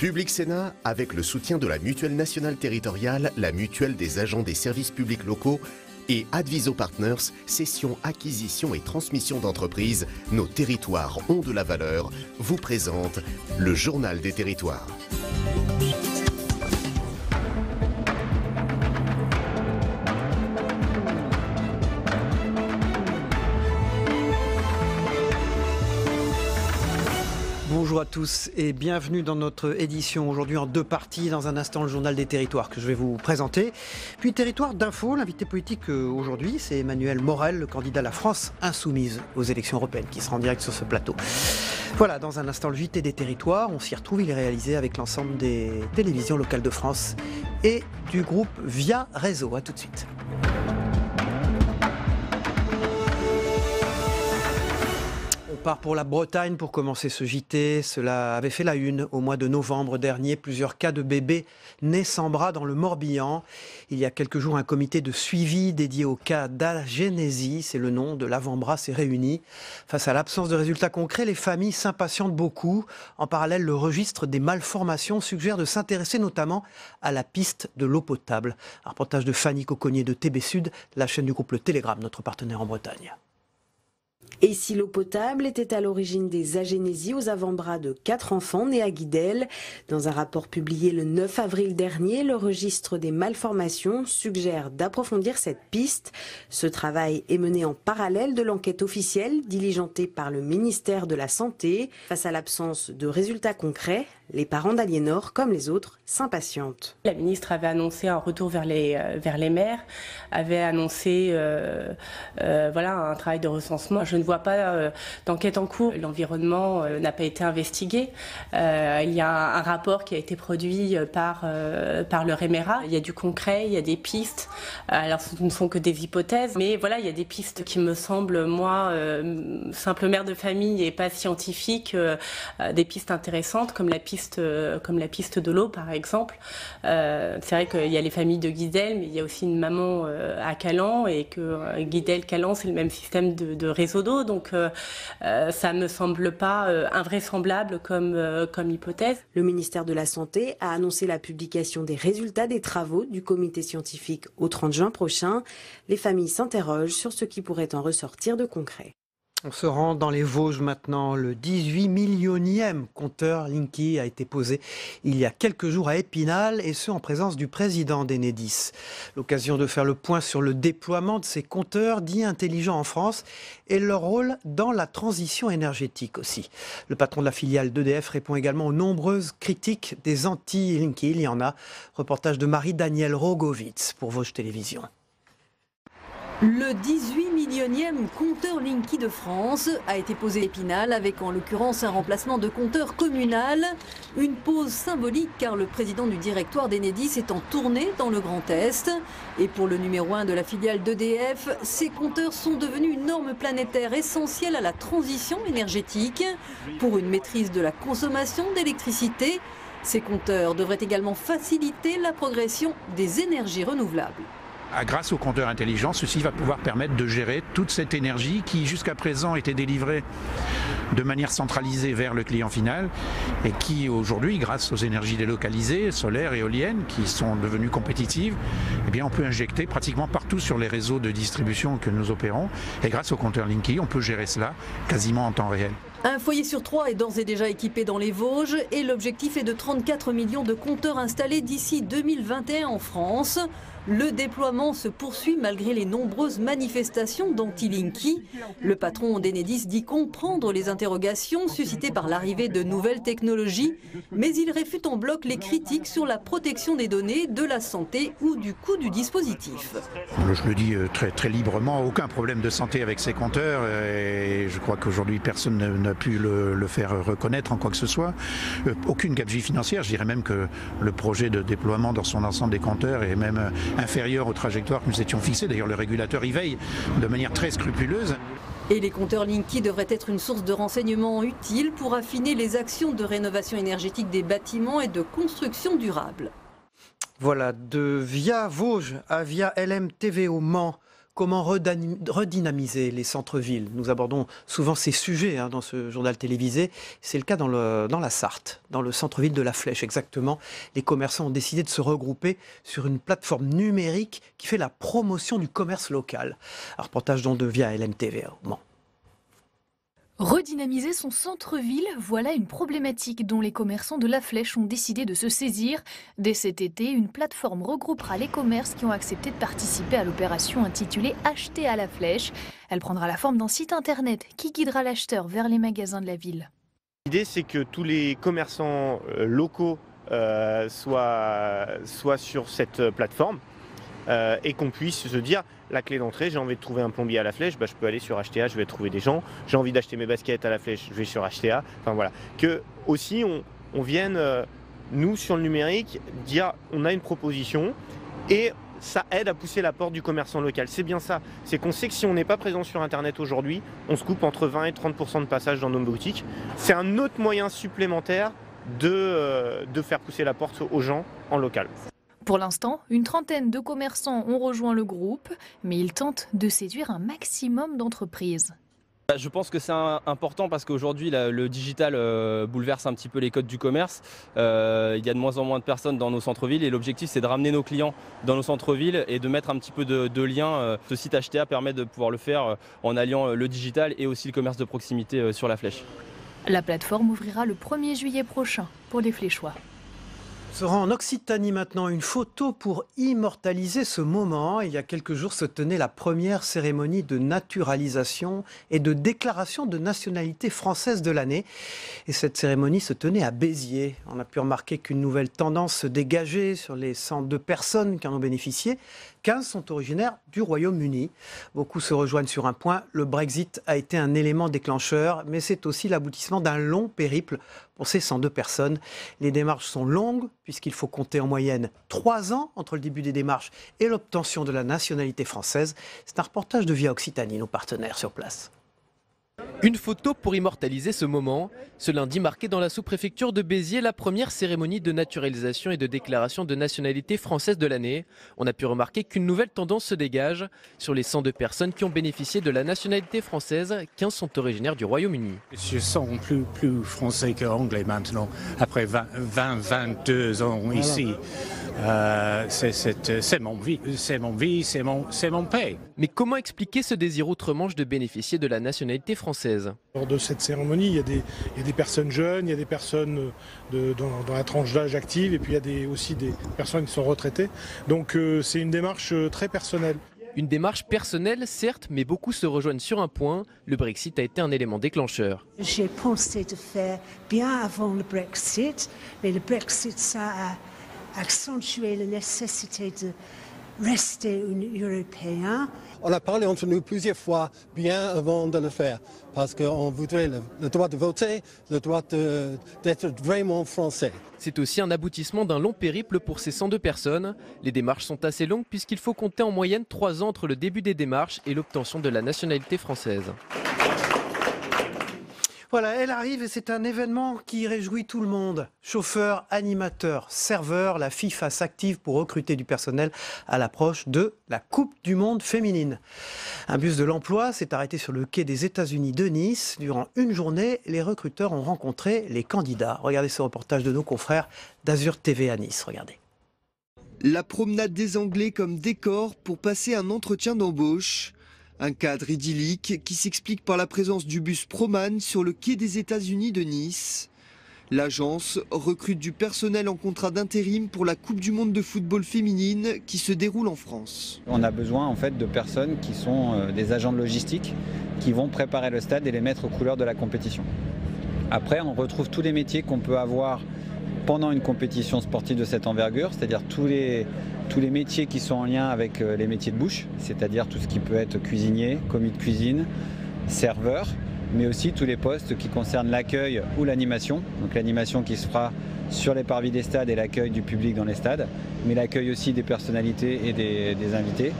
Public Sénat, avec le soutien de la Mutuelle nationale territoriale, la Mutuelle des agents des services publics locaux et Adviso Partners, cession, acquisition et transmission d'entreprises, nos territoires ont de la valeur, vous présente le Journal des territoires. Bonjour à tous et bienvenue dans notre édition aujourd'hui en deux parties. Dans un instant, le journal des territoires que je vais vous présenter. Puis territoire d'info, l'invité politique aujourd'hui, c'est Emmanuel Morel, le candidat à la France insoumise aux élections européennes, qui sera en direct sur ce plateau. Voilà, dans un instant, le JT des territoires, on s'y retrouve, il est réalisé avec l'ensemble des télévisions locales de France et du groupe Via Réseau. À tout de suite. On part pour la Bretagne pour commencer ce JT. Cela avait fait la une au mois de novembre dernier. Plusieurs cas de bébés nés sans bras dans le Morbihan. Il y a quelques jours, un comité de suivi dédié au cas d'agénésie, c'est le nom de l'avant-bras, s'est réuni. Face à l'absence de résultats concrets, les familles s'impatientent beaucoup. En parallèle, le registre des malformations suggère de s'intéresser notamment à la piste de l'eau potable. Un reportage de Fanny Coconnier de TB Sud, la chaîne du groupe Le Télégramme, notre partenaire en Bretagne. Et si l'eau potable était à l'origine des agénésies aux avant-bras de 4 enfants nés à Guidel? Dans un rapport publié le 9 avril dernier, le registre des malformations suggère d'approfondir cette piste. Ce travail est mené en parallèle de l'enquête officielle diligentée par le ministère de la Santé. Face à l'absence de résultats concrets, les parents d'Aliénor, comme les autres, s'impatientent. La ministre avait annoncé un retour vers les maires, avait annoncé un travail de recensement. Je ne vois pas d'enquête en cours. L'environnement n'a pas été investigué. Il y a un rapport qui a été produit par le REMERA. Il y a du concret, il y a des pistes. Alors ce ne sont que des hypothèses, mais voilà, il y a des pistes qui me semblent, moi, simple mère de famille et pas scientifique, des pistes intéressantes comme la piste de l'eau par exemple. C'est vrai qu'il y a les familles de Guidel, mais il y a aussi une maman à Calan et que Guidel-Calan c'est le même système de réseau d'eau, donc ça me semble pas invraisemblable comme hypothèse. Le ministère de la Santé a annoncé la publication des résultats des travaux du comité scientifique au 30 juin prochain. Les familles s'interrogent sur ce qui pourrait en ressortir de concret. On se rend dans les Vosges maintenant. Le 18 millionième compteur Linky a été posé il y a quelques jours à Épinal, et ce en présence du président d'Enedis. L'occasion de faire le point sur le déploiement de ces compteurs dits intelligents en France et leur rôle dans la transition énergétique aussi. Le patron de la filiale d'EDF répond également aux nombreuses critiques des anti-Linky. Il y en a. Reportage de Marie-Danielle Rogovitz pour Vosges Télévisions. Le 18 millionième compteur Linky de France a été posé à Épinal avec en l'occurrence un remplacement de compteur communal. Une pause symbolique car le président du directoire d'Enedis est en tournée dans le Grand Est. Et pour le numéro 1 de la filiale d'EDF, ces compteurs sont devenus une norme planétaire essentielle à la transition énergétique. Pour une maîtrise de la consommation d'électricité, ces compteurs devraient également faciliter la progression des énergies renouvelables. Grâce aux compteurs intelligents, ceci va pouvoir permettre de gérer toute cette énergie qui jusqu'à présent était délivrée de manière centralisée vers le client final et qui aujourd'hui, grâce aux énergies délocalisées, solaires, éoliennes, qui sont devenues compétitives, eh bien on peut injecter pratiquement partout sur les réseaux de distribution que nous opérons. Et grâce aux compteurs Linky, on peut gérer cela quasiment en temps réel. Un foyer sur 3 est d'ores et déjà équipé dans les Vosges et l'objectif est de 34 millions de compteurs installés d'ici 2021 en France. Le déploiement se poursuit malgré les nombreuses manifestations d'anti-Linky. Le patron d'Enedis dit comprendre les interrogations suscitées par l'arrivée de nouvelles technologies, mais il réfute en bloc les critiques sur la protection des données, de la santé ou du coût du dispositif. Je le dis très librement, aucun problème de santé avec ces compteurs et je crois qu'aujourd'hui personne n'a pu le faire reconnaître en quoi que ce soit. Aucune gabegie financière, je dirais même que le projet de déploiement dans son ensemble des compteurs est même inférieur aux trajectoires que nous étions fixées. D'ailleurs, le régulateur y veille de manière très scrupuleuse. Et les compteurs Linky devraient être une source de renseignements utile pour affiner les actions de rénovation énergétique des bâtiments et de construction durable. Voilà, de Via Vosges à Via LM TV au Mans. Comment redynamiser les centres-villes? Nous abordons souvent ces sujets dans ce journal télévisé. C'est le cas dans la Sarthe, dans le centre-ville de La Flèche exactement. Les commerçants ont décidé de se regrouper sur une plateforme numérique qui fait la promotion du commerce local. Un reportage donc de via LMTV. Bon. Redynamiser son centre-ville, voilà une problématique dont les commerçants de La Flèche ont décidé de se saisir. Dès cet été, une plateforme regroupera les commerces qui ont accepté de participer à l'opération intitulée « Acheter à La Flèche ». Elle prendra la forme d'un site internet qui guidera l'acheteur vers les magasins de la ville. L'idée, c'est que tous les commerçants locaux soient sur cette plateforme et qu'on puisse se dire la clé d'entrée, j'ai envie de trouver un plombier à La Flèche, je peux aller sur Acheter, je vais trouver des gens. J'ai envie d'acheter mes baskets à La Flèche, je vais sur Acheter. Enfin voilà, que aussi on vienne nous sur le numérique dire on a une proposition et ça aide à pousser la porte du commerçant local. C'est bien ça, c'est qu'on sait que si on n'est pas présent sur Internet aujourd'hui, on se coupe entre 20 et 30% de passage dans nos boutiques. C'est un autre moyen supplémentaire de faire pousser la porte aux gens en local. Pour l'instant, une trentaine de commerçants ont rejoint le groupe, mais ils tentent de séduire un maximum d'entreprises. Je pense que c'est important parce qu'aujourd'hui le digital bouleverse un petit peu les codes du commerce. Il y a de moins en moins de personnes dans nos centres-villes et l'objectif c'est de ramener nos clients dans nos centres-villes et de mettre un petit peu de lien. Ce site Acheter permet de pouvoir le faire en alliant le digital et aussi le commerce de proximité sur La Flèche. La plateforme ouvrira le 1er juillet prochain pour les Fléchois. On se rend en Occitanie maintenant, une photo pour immortaliser ce moment. Il y a quelques jours se tenait la première cérémonie de naturalisation et de déclaration de nationalité française de l'année. Et cette cérémonie se tenait à Béziers. On a pu remarquer qu'une nouvelle tendance se dégageait sur les 102 personnes qui en ont bénéficié. 15 sont originaires du Royaume-Uni. Beaucoup se rejoignent sur un point, le Brexit a été un élément déclencheur, mais c'est aussi l'aboutissement d'un long périple pour ces 102 personnes. Les démarches sont longues, puisqu'il faut compter en moyenne 3 ans entre le début des démarches et l'obtention de la nationalité française. C'est un reportage de Via Occitanie, nos partenaires sur place. Une photo pour immortaliser ce moment. Ce lundi marquait dans la sous-préfecture de Béziers la première cérémonie de naturalisation et de déclaration de nationalité française de l'année. On a pu remarquer qu'une nouvelle tendance se dégage. Sur les 102 personnes qui ont bénéficié de la nationalité française, 15 sont originaires du Royaume-Uni. Je sens plus français qu'anglais maintenant, après 22 ans ici. C'est mon vie, c'est mon pays. Mais comment expliquer ce désir outre-Manche de bénéficier de la nationalité française? Lors de cette cérémonie, il y a des personnes jeunes, il y a des personnes dans la tranche d'âge active et puis il y a aussi des personnes qui sont retraitées. Donc c'est une démarche très personnelle. Une démarche personnelle, certes, mais beaucoup se rejoignent sur un point. Le Brexit a été un élément déclencheur. J'ai pensé de faire bien avant le Brexit, mais le Brexit, ça a accentué la nécessité de rester européen. On a parlé entre nous plusieurs fois bien avant de le faire, parce qu'on voudrait le droit de voter, le droit d'être vraiment français. C'est aussi un aboutissement d'un long périple pour ces 102 personnes. Les démarches sont assez longues puisqu'il faut compter en moyenne 3 ans entre le début des démarches et l'obtention de la nationalité française. Voilà, elle arrive et c'est un événement qui réjouit tout le monde. Chauffeurs, animateurs, serveurs, la FIFA s'active pour recruter du personnel à l'approche de la Coupe du Monde féminine. Un bus de l'emploi s'est arrêté sur le quai des États-Unis de Nice. Durant une journée, les recruteurs ont rencontré les candidats. Regardez ce reportage de nos confrères d'Azur TV à Nice. Regardez. La promenade des Anglais comme décor pour passer un entretien d'embauche. Un cadre idyllique qui s'explique par la présence du bus Proman sur le quai des États-Unis de Nice. L'agence recrute du personnel en contrat d'intérim pour la Coupe du Monde de football féminine qui se déroule en France. On a besoin en fait de personnes qui sont des agents de logistique qui vont préparer le stade et les mettre aux couleurs de la compétition. Après, on retrouve tous les métiers qu'on peut avoir pendant une compétition sportive de cette envergure, c'est-à-dire tous les métiers qui sont en lien avec les métiers de bouche, c'est-à-dire tout ce qui peut être cuisinier, commis de cuisine, serveur, mais aussi tous les postes qui concernent l'accueil ou l'animation. Donc l'animation qui se fera sur les parvis des stades et l'accueil du public dans les stades, mais l'accueil aussi des personnalités et des invités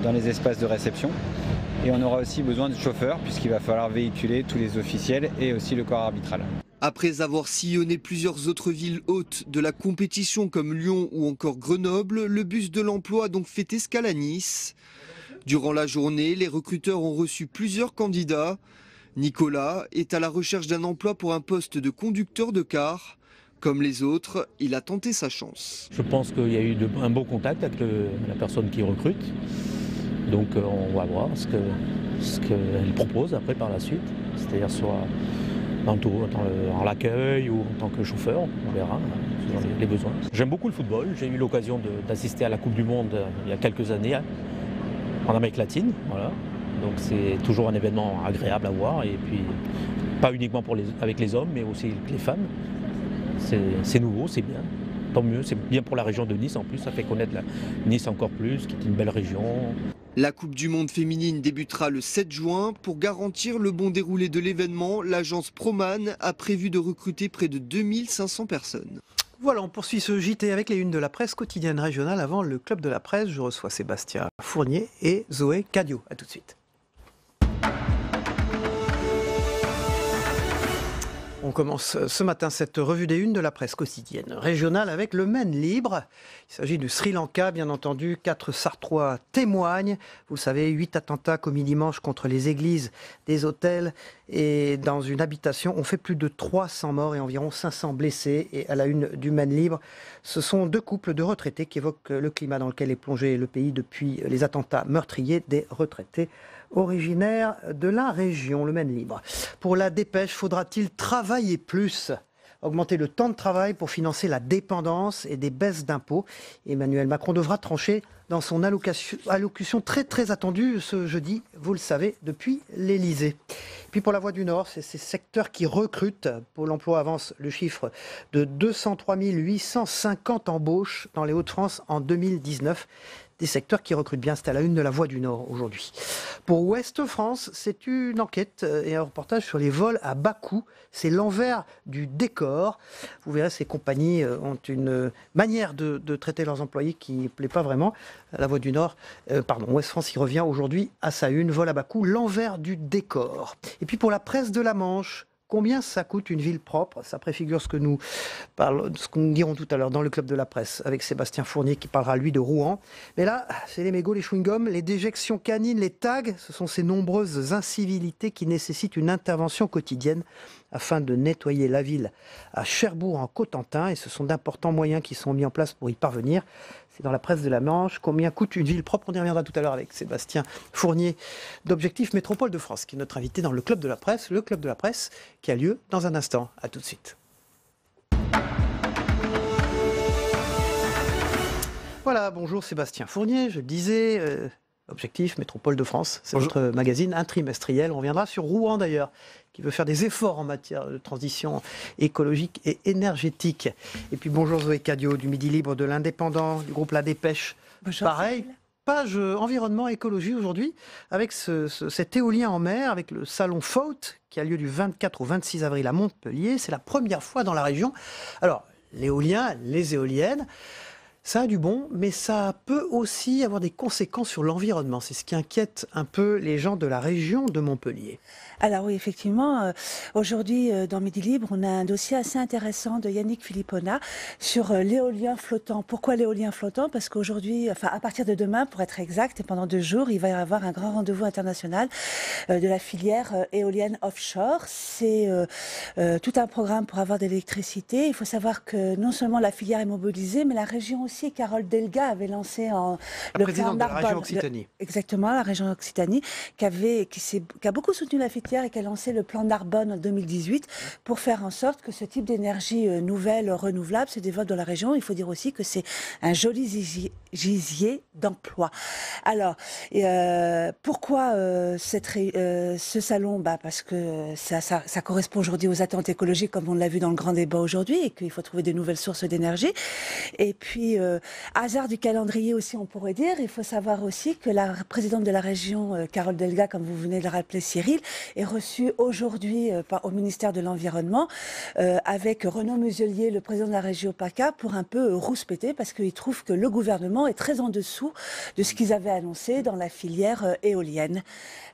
dans les espaces de réception. Et on aura aussi besoin de chauffeurs puisqu'il va falloir véhiculer tous les officiels et aussi le corps arbitral. Après avoir sillonné plusieurs autres villes hôtes de la compétition comme Lyon ou encore Grenoble, le bus de l'emploi a donc fait escale à Nice. Durant la journée, les recruteurs ont reçu plusieurs candidats. Nicolas est à la recherche d'un emploi pour un poste de conducteur de car. Comme les autres, il a tenté sa chance. Je pense qu'il y a eu un bon contact avec la personne qui recrute. Donc on va voir ce qu'elle propose après par la suite. C'est-à-dire soit en l'accueil ou en tant que chauffeur, on verra selon les besoins. J'aime beaucoup le football. J'ai eu l'occasion d'assister à la Coupe du Monde il y a quelques années en Amérique latine. Voilà. Donc c'est toujours un événement agréable à voir. Et puis pas uniquement avec les hommes, mais aussi avec les femmes. C'est nouveau, c'est bien. Tant mieux, c'est bien pour la région de Nice en plus, ça fait connaître Nice encore plus, qui est une belle région. La Coupe du Monde féminine débutera le 7 juin. Pour garantir le bon déroulé de l'événement, l'agence Proman a prévu de recruter près de 2500 personnes. Voilà, on poursuit ce JT avec les unes de la presse quotidienne régionale. Avant le club de la presse, je reçois Sébastien Fournier et Zoé Cadio. A tout de suite. On commence ce matin cette revue des unes de la presse quotidienne régionale avec le Maine libre. Il s'agit du Sri Lanka, bien entendu. 4 Sarthois témoignent. Vous savez, 8 attentats commis dimanche contre les églises, des hôtels et dans une habitation. On fait plus de 300 morts et environ 500 blessés. Et à la une du Maine libre, ce sont 2 couples de retraités qui évoquent le climat dans lequel est plongé le pays depuis les attentats meurtriers des retraités originaire de la région, le Maine libre. Pour la Dépêche, faudra-t-il travailler plus ? Augmenter le temps de travail pour financer la dépendance et des baisses d'impôts. Emmanuel Macron devra trancher dans son allocution très attendue ce jeudi, vous le savez, depuis l'Élysée. Puis pour la Voix du Nord, c'est ces secteurs qui recrutent. Pôle emploi avance le chiffre de 203 850 embauches dans les Hauts-de-France en 2019. Des secteurs qui recrutent bien, c'est à la une de la Voix du Nord aujourd'hui. Pour Ouest France, c'est une enquête et un reportage sur les vols à bas coût. C'est l'envers du décor. Vous verrez, ces compagnies ont une manière de traiter leurs employés qui ne plaît pas vraiment. La Voix du Nord, Ouest France y revient aujourd'hui à sa une, vol à bas coût, l'envers du décor. Et puis pour la presse de la Manche, combien ça coûte une ville propre ? Ça préfigure ce que nous dirons tout à l'heure dans le club de la presse avec Sébastien Fournier qui parlera lui de Rouen. Mais là, c'est les mégots, les chewing-gums, les déjections canines, les tags. Ce sont ces nombreuses incivilités qui nécessitent une intervention quotidienne afin de nettoyer la ville à Cherbourg en Cotentin. Et ce sont d'importants moyens qui sont mis en place pour y parvenir. C'est dans la presse de la Manche. Combien coûte une ville propre ? On y reviendra tout à l'heure avec Sébastien Fournier d'Objectif Métropole de France, qui est notre invité dans le club de la presse. Le club de la presse qui a lieu dans un instant. À tout de suite. Voilà, bonjour Sébastien Fournier. Je le disais, Objectif Métropole de France, c'est notre magazine, un trimestriel. On reviendra sur Rouen d'ailleurs, qui veut faire des efforts en matière de transition écologique et énergétique. Et puis bonjour Zoé Cadio du Midi Libre, de l'Indépendant, du groupe La Dépêche. Bonjour. Pareil, page environnement écologie aujourd'hui, avec cet éolien en mer, avec le salon FOAT, qui a lieu du 24 au 26 avril à Montpellier. C'est la première fois dans la région. Alors, l'éolien, les éoliennes, ça a du bon, mais ça peut aussi avoir des conséquences sur l'environnement. C'est ce qui inquiète un peu les gens de la région de Montpellier. Alors oui, effectivement, aujourd'hui dans Midi Libre, on a un dossier assez intéressant de Yannick Philippona sur l'éolien flottant. Pourquoi l'éolien flottant ? Parce qu'aujourd'hui, à partir de demain, pour être exact, et pendant 2 jours, il va y avoir un grand rendez-vous international de la filière éolienne offshore. C'est tout un programme pour avoir de l'électricité. Il faut savoir que non seulement la filière est mobilisée, mais la région aussi. Carole Delga avait lancé le plan Narbonne. La région Occitanie. Exactement, la région Occitanie, qui a beaucoup soutenu la filière et qui a lancé le plan Narbonne en 2018 pour faire en sorte que ce type d'énergie nouvelle, renouvelable, se développe dans la région. Il faut dire aussi que c'est un joli gisier d'emploi. Alors, pourquoi ce salon ? Parce que ça correspond aujourd'hui aux attentes écologiques, comme on l'a vu dans le grand débat aujourd'hui, et qu'il faut trouver de nouvelles sources d'énergie. Et puis, hasard du calendrier aussi, on pourrait dire, il faut savoir aussi que la présidente de la région, Carole Delga, comme vous venez de le rappeler, Cyril, est reçue aujourd'hui au ministère de l'Environnement avec Renaud Muselier, le président de la région PACA, pour un peu rouspéter, parce qu'il trouve que le gouvernement est très en dessous de ce qu'ils avaient annoncé dans la filière éolienne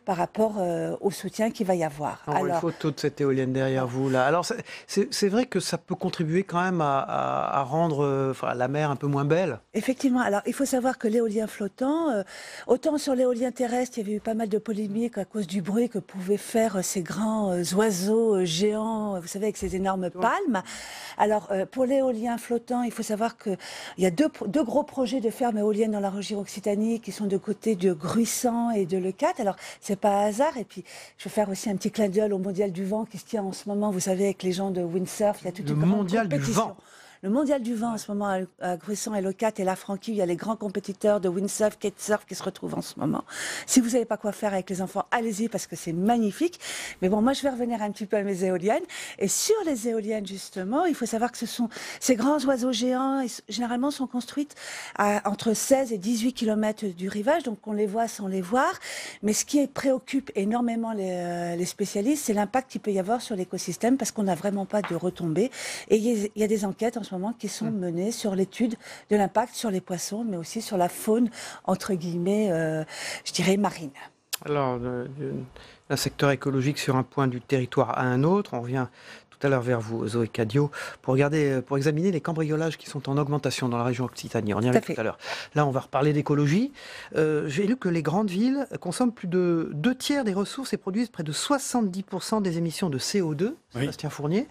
par rapport au soutien qu'il va y avoir. On voit une photo de cette éolienne derrière vous là. Alors c'est vrai que ça peut contribuer quand même à rendre la mer un peu moins moins belle. Effectivement. Alors, il faut savoir que l'éolien flottant, autant sur l'éolien terrestre, il y avait eu pas mal de polémiques à cause du bruit que pouvaient faire ces grands oiseaux géants, vous savez, avec ces énormes palmes. Alors, pour l'éolien flottant, il faut savoir qu'il y a deux gros projets de fermes éoliennes dans la région Occitanie qui sont de côté de Gruissant et de Leucate. Alors, c'est pas un hasard. Et puis, je vais faire aussi un petit clin d'œil au Mondial du vent qui se tient en ce moment, vous savez, avec les gens de windsurf. Il y a toute une grande Mondial du vent. Le Mondial du vent en ce moment à Gruissant et Leucate et la Franquille, il y a les grands compétiteurs de windsurf, kitesurf qui se retrouvent en ce moment. Si vous savez pas quoi faire avec les enfants, allez-y parce que c'est magnifique. Mais bon, moi je vais revenir un petit peu à mes éoliennes. Et sur les éoliennes justement, il faut savoir que ce sont ces grands oiseaux géants, généralement sont construites entre 16 et 18 km du rivage, donc on les voit sans les voir. Mais ce qui préoccupe énormément les spécialistes, c'est l'impact qu'il peut y avoir sur l'écosystème parce qu'on n'a vraiment pas de retombées. Et il y a des enquêtes en ce moment qui sont menées sur l'étude de l'impact sur les poissons, mais aussi sur la faune, entre guillemets, je dirais marine. Alors, d'un secteur écologique sur un point du territoire à un autre, on revient tout à l'heure vers vous, Zoé Cadio, pour examiner les cambriolages qui sont en augmentation dans la région Occitanie. On y revient tout à l'heure. Là, on va reparler d'écologie. J'ai lu que les grandes villes consomment plus de 2/3 des ressources et produisent près de 70% des émissions de CO2, Sébastien Fournier.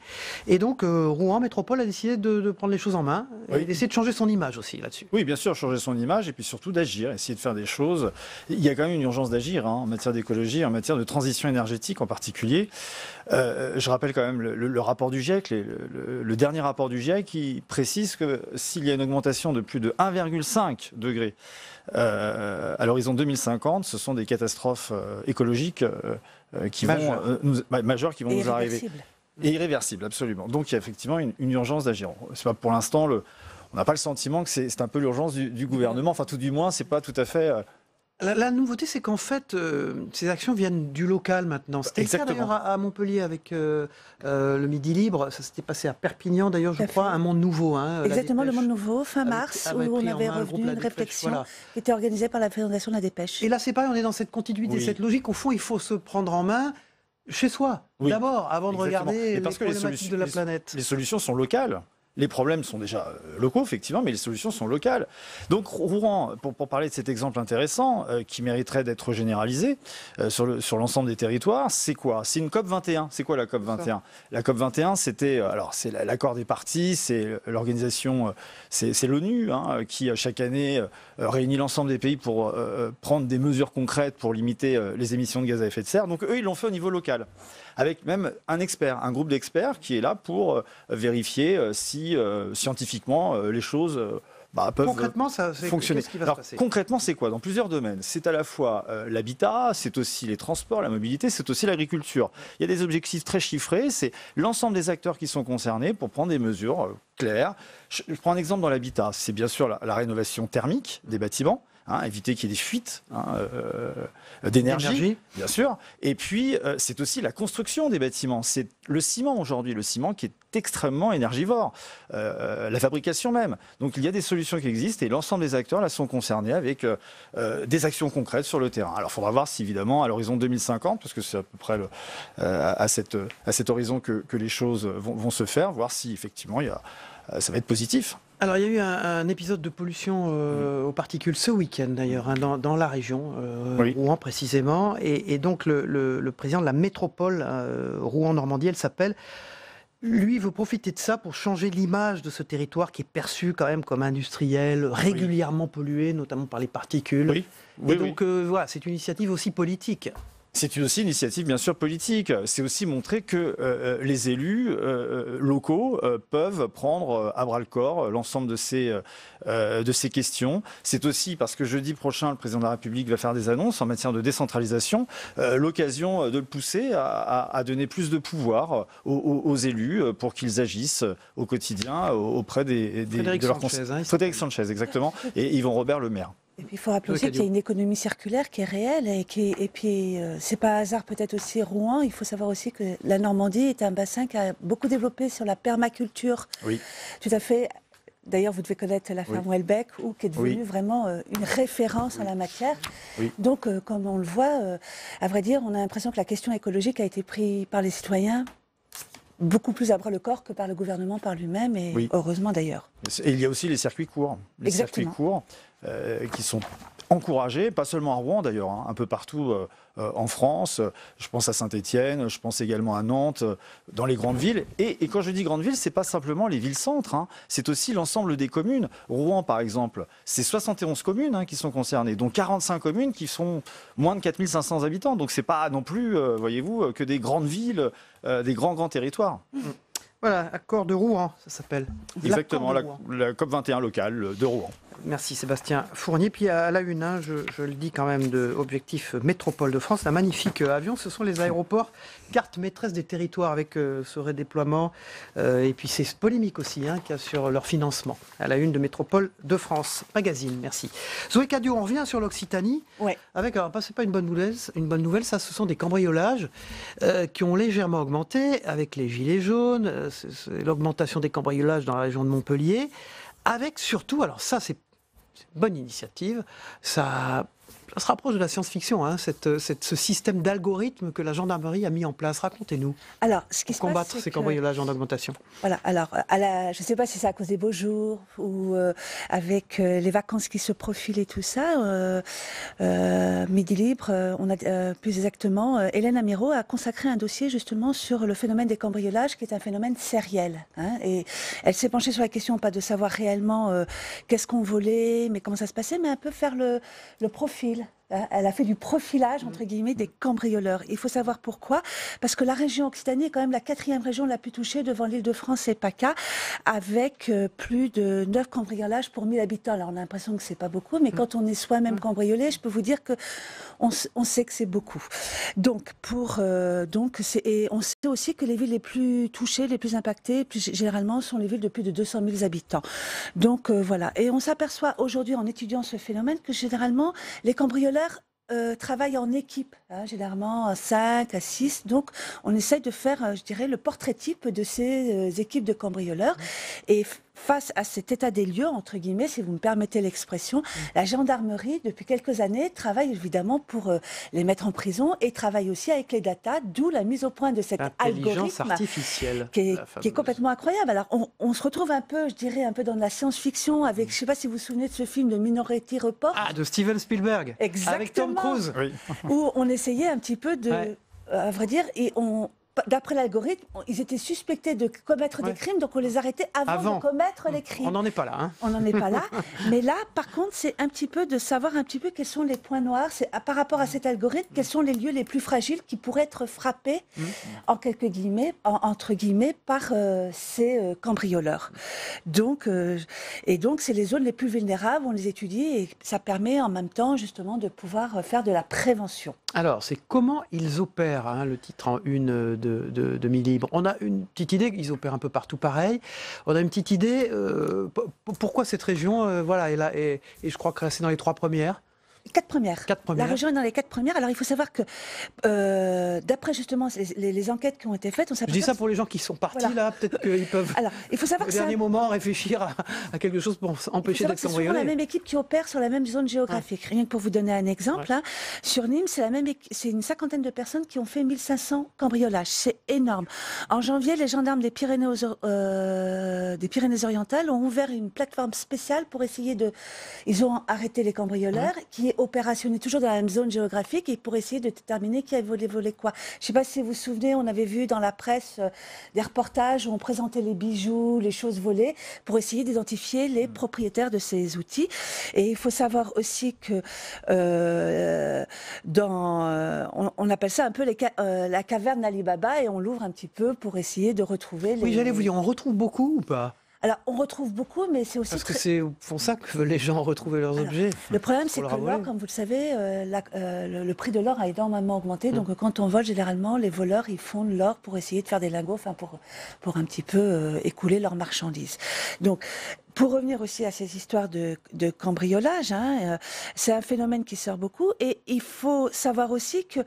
Et donc, Rouen Métropole a décidé de prendre les choses en main et d'essayer de changer son image aussi là-dessus. Oui, bien sûr, changer son image et puis surtout d'agir, essayer de faire des choses. Il y a quand même une urgence d'agir en matière d'écologie, en matière de transition énergétique en particulier. Je rappelle quand même le rapport du GIEC, le dernier rapport du GIEC qui précise que s'il y a une augmentation de plus de 1,5 degré à l'horizon 2050, ce sont des catastrophes écologiques majeures qui vont nous arriver. Et irréversibles, absolument. Donc il y a effectivement une urgence d'agir. C'est pas pour l'instant, on n'a pas le sentiment que c'est un peu l'urgence du gouvernement. Enfin, tout du moins, c'est pas tout à fait. La nouveauté, c'est qu'en fait, ces actions viennent du local maintenant. C'était le cas d'ailleurs à Montpellier avec le Midi Libre. Ça s'était passé à Perpignan d'ailleurs, je crois, un monde nouveau. Hein, exactement, le monde nouveau, fin mars, où on avait revenu une réflexion qui était organisée par la Fédération de la Dépêche. Et là, c'est pareil, on est dans cette continuité, cette logique. Au fond, il faut se prendre en main chez soi, d'abord, avant de regarder les problématiques de la planète. Les solutions sont locales. Les problèmes sont déjà locaux, effectivement, mais les solutions sont locales. Donc, Rouen, pour parler de cet exemple intéressant, qui mériterait d'être généralisé sur l'ensemble des territoires, c'est quoi? C'est une COP21. C'est quoi la COP21? La COP21, c'est l'accord des parties, c'est l'organisation, c'est l'ONU, qui chaque année réunit l'ensemble des pays pour prendre des mesures concrètes pour limiter les émissions de gaz à effet de serre. Donc, eux, ils l'ont fait au niveau local, avec même un groupe d'experts qui est là pour vérifier si scientifiquement les choses peuvent concrètement, fonctionner. Qu'est-ce qui va se passer ? Concrètement, c'est quoi? Dans plusieurs domaines. C'est à la fois l'habitat, c'est aussi les transports, la mobilité, c'est aussi l'agriculture. Il y a des objectifs très chiffrés, c'est l'ensemble des acteurs qui sont concernés pour prendre des mesures claires. Je prends un exemple dans l'habitat. C'est bien sûr la rénovation thermique des bâtiments. Éviter qu'il y ait des fuites d'énergie, bien sûr. Et puis, c'est aussi la construction des bâtiments. C'est le ciment aujourd'hui, le ciment qui est extrêmement énergivore, la fabrication même. Donc, il y a des solutions qui existent et l'ensemble des acteurs là sont concernés avec des actions concrètes sur le terrain. Alors, il faudra voir si, évidemment, à l'horizon 2050, parce que c'est à peu près à cet horizon que les choses vont se faire, voir si, effectivement, ça va être positif. Alors, il y a eu un épisode de pollution aux particules ce week-end, d'ailleurs, dans la région, Rouen précisément. Et donc, le président de la métropole Rouen-Normandie, elle s'appelle, lui, veut profiter de ça pour changer l'image de ce territoire qui est perçu quand même comme industriel, régulièrement pollué, notamment par les particules. Donc, voilà, c'est une initiative aussi politique. C'est aussi une initiative, bien sûr, politique. C'est aussi montrer que les élus locaux peuvent prendre à bras-le-corps l'ensemble de ces questions. C'est aussi parce que jeudi prochain, le président de la République va faire des annonces en matière de décentralisation, l'occasion de le pousser à donner plus de pouvoir aux élus pour qu'ils agissent au quotidien auprès de leurs conseillers. Frédéric Sanchez, exactement, et Yvon Robert, le maire. Et puis il faut rappeler aussi qu'il y a une économie circulaire qui est réelle et puis c'est pas hasard peut-être aussi Rouen. Il faut savoir aussi que la Normandie est un bassin qui a beaucoup développé sur la permaculture. Oui. Tout à fait. D'ailleurs, vous devez connaître la ferme Welbeck, qui est devenue vraiment une référence en la matière. Oui. Donc, comme on le voit, à vrai dire, on a l'impression que la question écologique a été prise par les citoyens beaucoup plus à bras le corps que par le gouvernement par lui-même, et heureusement d'ailleurs. Et il y a aussi les circuits courts. Les circuits courts qui sont encouragés, pas seulement à Rouen d'ailleurs, un peu partout en France. Je pense à Saint-Étienne, je pense également à Nantes, dans les grandes villes. Et quand je dis grandes villes, c'est pas simplement les villes-centres, c'est aussi l'ensemble des communes. Rouen, par exemple, c'est 71 communes qui sont concernées, dont 45 communes qui sont moins de 4500 habitants. Donc c'est pas non plus, voyez-vous, que des grandes villes, des grands territoires. Voilà, accord de Rouen, ça s'appelle. Exactement, la COP21 locale de Rouen. Merci Sébastien Fournier. Puis à la une, je le dis quand même, de Objectif Métropole de France, un magnifique avion. Ce sont les aéroports, carte maîtresse des territoires avec ce redéploiement. Et puis c'est polémique aussi qu'il y a sur leur financement. À la une de Métropole de France Magazine. Merci. Zoé Cadio, on revient sur l'Occitanie. Avec, alors c'est pas une bonne nouvelle, ça, ce sont des cambriolages qui ont légèrement augmenté avec les gilets jaunes, c'est l'augmentation des cambriolages dans la région de Montpellier. Avec surtout, alors ça c'est une bonne initiative, ça se rapproche de la science-fiction, ce système d'algorithme que la gendarmerie a mis en place. Racontez-nous. Alors, ce qui se passe, combattre ces cambriolages en augmentation. Voilà. Alors, je ne sais pas si c'est à cause des beaux jours ou avec les vacances qui se profilent et tout ça. Midi Libre, on a plus exactement, Hélène Amirault a consacré un dossier justement sur le phénomène des cambriolages, qui est un phénomène sériel. Et elle s'est penchée sur la question, pas de savoir réellement qu'est-ce qu'on volait, mais comment ça se passait, mais un peu faire le profil. Elle a fait du profilage, entre guillemets, des cambrioleurs. Il faut savoir pourquoi. Parce que la région Occitanie est quand même la 4e région la plus touchée devant l'Île-de-France et PACA, avec plus de 9 cambriolages pour 1000 habitants. Alors on a l'impression que c'est pas beaucoup, mais quand on est soi-même cambriolé, je peux vous dire que on sait que c'est beaucoup. Donc, et on sait aussi que les villes les plus touchées, les plus impactées, plus généralement, sont les villes de plus de 200 000 habitants. Donc voilà. Et on s'aperçoit aujourd'hui, en étudiant ce phénomène, que généralement, les cambrioleurs travaillent en équipe, généralement à 5, à 6. Donc, on essaye de faire, je dirais, le portrait type de ces équipes de cambrioleurs. Et face à cet état des lieux, entre guillemets, si vous me permettez l'expression, la gendarmerie, depuis quelques années, travaille évidemment pour les mettre en prison et travaille aussi avec les datas, d'où la mise au point de cet algorithme artificielle, qui est complètement incroyable. Alors, on se retrouve un peu, je dirais, un peu dans la science-fiction avec, je ne sais pas si vous vous souvenez de ce film de Minority Report. De Steven Spielberg. Exactement. Avec Tom Cruise. Où on essayait un petit peu de, à vrai dire, et d'après l'algorithme, ils étaient suspectés de commettre des crimes, donc on les arrêtait avant de commettre les crimes. On n'en est pas là. On n'en est pas là. Mais là, par contre, c'est un petit peu de savoir un petit peu quels sont les points noirs. C'est par rapport à cet algorithme, quels sont les lieux les plus fragiles qui pourraient être frappés, entre guillemets, par ces cambrioleurs. Donc, c'est les zones les plus vulnérables, on les étudie et ça permet en même temps, justement, de pouvoir faire de la prévention. Alors, c'est comment ils opèrent, le titre en une de Midi Libre. On a une petite idée, ils opèrent un peu partout pareil. On a une petite idée, pourquoi cette région est là, et je crois que c'est dans les 3 premières. 4 premières. La région est dans les 4 premières. Alors, il faut savoir que, d'après justement les enquêtes qui ont été faites, on s'aperçoit... Je dis ça pour les gens qui sont partis, là, peut-être qu'ils peuvent, alors, il faut savoir au dernier moment, réfléchir à quelque chose pour empêcher d'être cambriolé. C'est souvent la même équipe qui opère sur la même zone géographique. Rien que pour vous donner un exemple, sur Nîmes, c'est une 50aine de personnes qui ont fait 1500 cambriolages. C'est énorme. En janvier, les gendarmes des Pyrénées-Orientales ont ouvert une plateforme spéciale pour essayer de... Ils ont arrêté les cambrioleurs, qui est opérationnée toujours dans la même zone géographique et pour essayer de déterminer qui a volé quoi. Je ne sais pas si vous vous souvenez, on avait vu dans la presse des reportages où on présentait les bijoux, les choses volées, pour essayer d'identifier les propriétaires de ces outils. Et il faut savoir aussi que on appelle ça un peu la caverne d'Ali Baba, et on l'ouvre un petit peu pour essayer de retrouver les... Oui, j'allais vous dire, on retrouve beaucoup ou pas ? Alors, on retrouve beaucoup, mais c'est aussi... Parce que c'est pour ça que les gens retrouver leurs objets. Le problème, c'est que l'or, comme vous le savez, le prix de l'or a énormément augmenté. Donc, quand on vole, généralement, les voleurs, ils font de l'or pour essayer de faire des lingots, pour un petit peu écouler leurs marchandises. Donc, pour revenir aussi à ces histoires de cambriolage, c'est un phénomène qui sort beaucoup. Et il faut savoir aussi que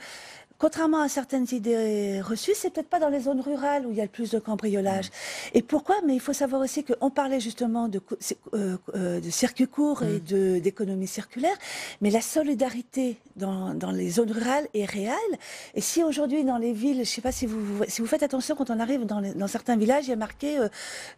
contrairement à certaines idées reçues, c'est peut-être pas dans les zones rurales où il y a le plus de cambriolage. Et pourquoi? Mais il faut savoir aussi qu'on parlait justement de circuits courts et d'économie circulaire, mais la solidarité dans les zones rurales est réelle. Et si aujourd'hui dans les villes, je ne sais pas si vous faites attention quand on arrive dans certains villages, il y a marqué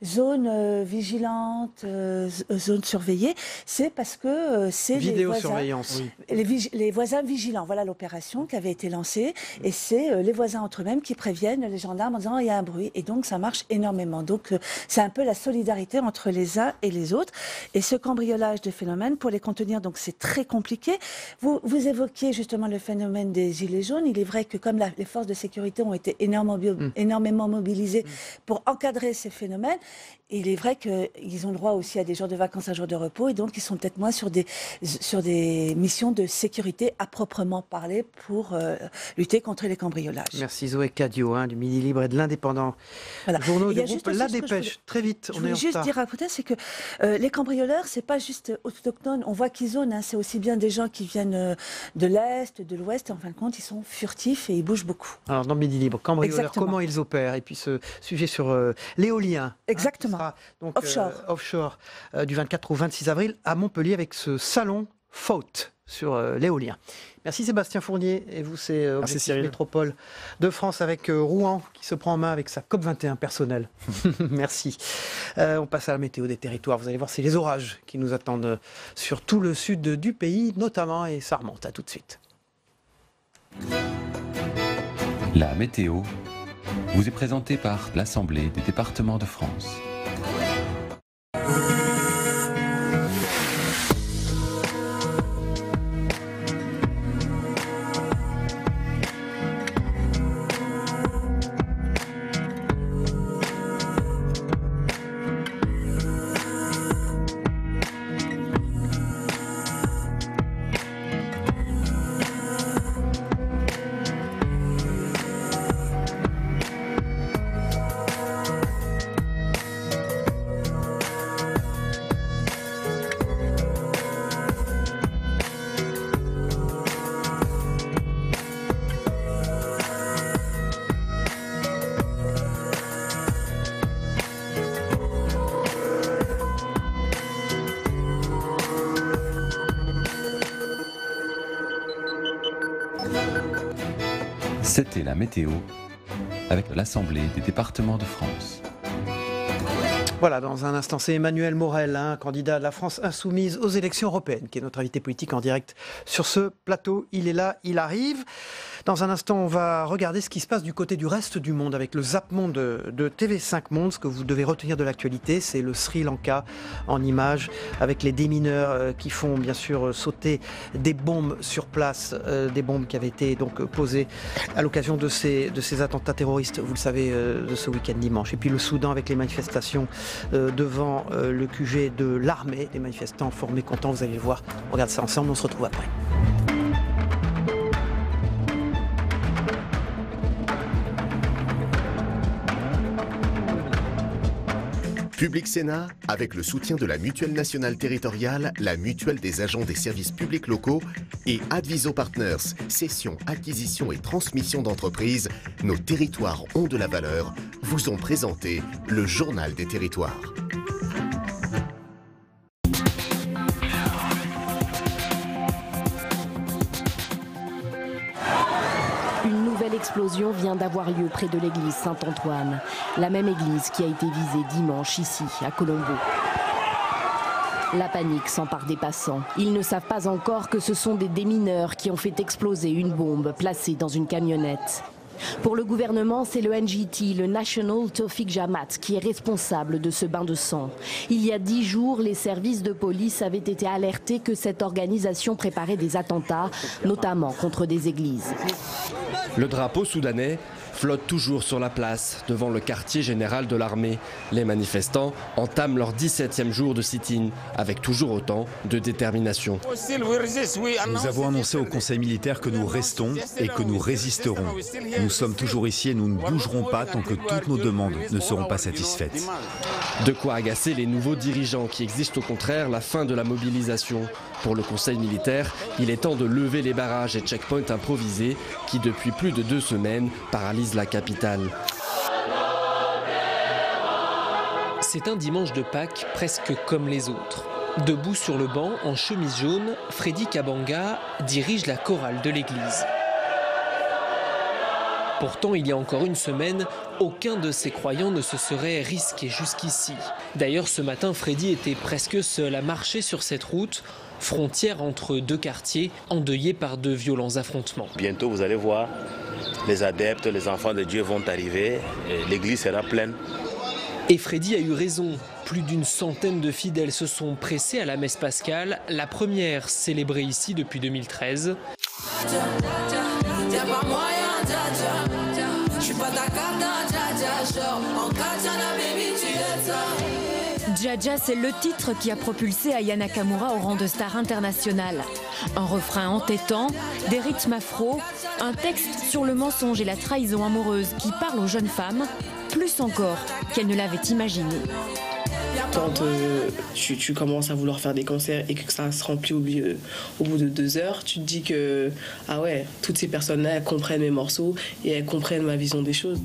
zone vigilante, zone surveillée, c'est parce que c'est vidéosurveillance. Les voisins vigilants. Voilà l'opération qui avait été lancée. Et c'est les voisins entre eux-mêmes qui préviennent les gendarmes en disant il y a un bruit. Et donc ça marche énormément. Donc c'est un peu la solidarité entre les uns et les autres. Et ce cambriolage de phénomènes, pour les contenir, donc c'est très compliqué. Vous évoquiez justement le phénomène des gilets jaunes. Il est vrai que comme les forces de sécurité ont été énormément mobilisées pour encadrer ces phénomènes, il est vrai qu'ils ont le droit aussi à des jours de vacances, un jour de repos, et donc ils sont peut-être moins sur des missions de sécurité à proprement parler pour lutter contre les cambriolages. Merci Zoé Cadio du Midi Libre et de l'Indépendant. Voilà. Journaux du groupe La Dépêche. Très vite, on est en retard. Je voulais juste dire à côté, c'est que les cambrioleurs, c'est pas juste autochtones. On voit qu'ils zonent, c'est aussi bien des gens qui viennent de l'Est, de l'Ouest, et en fin de compte, ils sont furtifs et ils bougent beaucoup. Alors dans Midi Libre, cambrioleurs, exactement. Comment ils opèrent? Et puis ce sujet sur l'éolien. Exactement. Donc, offshore. Du 24 au 26 avril à Montpellier avec ce salon Faute sur l'éolien. Merci Sébastien Fournier. Et vous, c'est Objectif Métropole de France avec Rouen qui se prend en main avec sa COP21 personnelle. Merci. On passe à la météo des territoires. Vous allez voir, c'est les orages qui nous attendent sur tout le sud du pays notamment, et ça remonte. À tout de suite. La météo vous est présentée par l'Assemblée des départements de France. C'était la météo avec l'Assemblée des départements de France. Voilà, dans un instant, c'est Emmanuel Morel, candidat de la France insoumise aux élections européennes, qui est notre invité politique en direct sur ce plateau. Il est là, il arrive. Dans un instant, on va regarder ce qui se passe du côté du reste du monde avec le Zap Monde de TV5 Monde. Ce que vous devez retenir de l'actualité, c'est le Sri Lanka en images avec les démineurs qui font bien sûr sauter des bombes sur place, des bombes qui avaient été donc posées à l'occasion de ces attentats terroristes, vous le savez, de ce week-end dimanche. Et puis le Soudan avec les manifestations devant le QG de l'armée, des manifestants fort mécontents, vous allez le voir. On regarde ça ensemble, on se retrouve après. Public Sénat, avec le soutien de la Mutuelle nationale territoriale, la Mutuelle des agents des services publics locaux et Adviso Partners, cession, acquisition et transmission d'entreprises, nos territoires ont de la valeur, vous ont présenté le Journal des territoires. L'explosion vient d'avoir lieu près de l'église Saint-Antoine, la même église qui a été visée dimanche ici, à Colombo. La panique s'empare des passants. Ils ne savent pas encore que ce sont des démineurs qui ont fait exploser une bombe placée dans une camionnette. Pour le gouvernement, c'est le NGT, le National Tawfiq Jamaat, qui est responsable de ce bain de sang. Il y a 10 jours, les services de police avaient été alertés que cette organisation préparait des attentats, notamment contre des églises. Le drapeau soudanais flotte toujours sur la place, devant le quartier général de l'armée. Les manifestants entament leur 17e jour de sit-in, avec toujours autant de détermination. Nous avons annoncé au Conseil militaire que nous restons et que nous résisterons. Nous sommes toujours ici et nous ne bougerons pas tant que toutes nos demandes ne seront pas satisfaites. De quoi agacer les nouveaux dirigeants qui exigent au contraire la fin de la mobilisation. Pour le Conseil militaire, il est temps de lever les barrages et checkpoints improvisés qui depuis plus de 2 semaines paralysent la capitale. C'est un dimanche de Pâques presque comme les autres. Debout sur le banc, en chemise jaune, Freddy Kabanga dirige la chorale de l'église. Pourtant, il y a encore une semaine, aucun de ses croyants ne se serait risqué jusqu'ici. D'ailleurs, ce matin, Freddy était presque seul à marcher sur cette route, frontière entre 2 quartiers, endeuillés par de violents affrontements. Bientôt, vous allez voir, les adeptes, les enfants de Dieu vont arriver, et l'église sera pleine. Et Freddy a eu raison. Plus d'une centaine de fidèles se sont pressés à la messe pascale, la première célébrée ici depuis 2013. Dja, c'est le titre qui a propulsé Aya Nakamura au rang de star internationale. Un refrain entêtant, des rythmes afro, un texte sur le mensonge et la trahison amoureuse qui parle aux jeunes femmes, plus encore qu'elles ne l'avaient imaginé. Quand tu commences à vouloir faire des concerts et que ça se remplit au bout de 2 heures, tu te dis que, ah ouais, toutes ces personnes-là, elles comprennent mes morceaux et elles comprennent ma vision des choses.